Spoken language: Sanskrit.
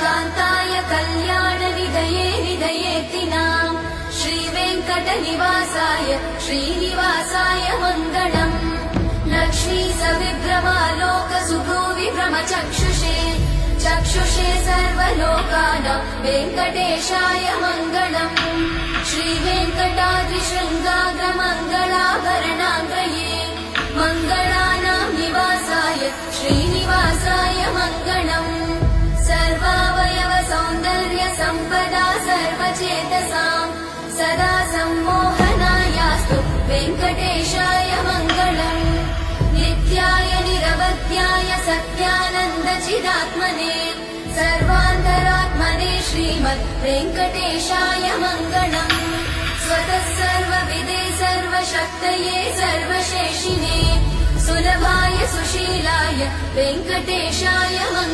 कान्ताय कल्याणनिधये निधयेतिनाम् श्रीवेङ्कटनिवासाय श्रीनिवासाय मङ्गलम्। लक्ष्मी सविभ्रमालोकसुभ्रूविभ्रमचक्षुषे चक्षुषे सर्वलोकानां वेङ्कटेशाय मङ्गलम्। श्रीवेङ्कटाद्रिशृङ्गाग्रमङ्गलाभरणाङ्गये मङ्गलानां निवासाय श्रीनिवासाय मङ्गलम्। सर्वावयव सौन्दर्य सम्पदा सर्वचेतसां सदा सम्मोहनायास्तु वेङ्कटेशाय मङ्गलम्। नित्याय निरवध्याय सत्यानन्दचिदात्मने सर्वान्तरात्मने श्रीमद् वेङ्कटेशाय मङ्गलम्। स्वतः सर्वविदे सर्वशक्तये सर्वशेषिने सुलभाय सुशीलाय वेङ्कटेशाय मङ्गलम्।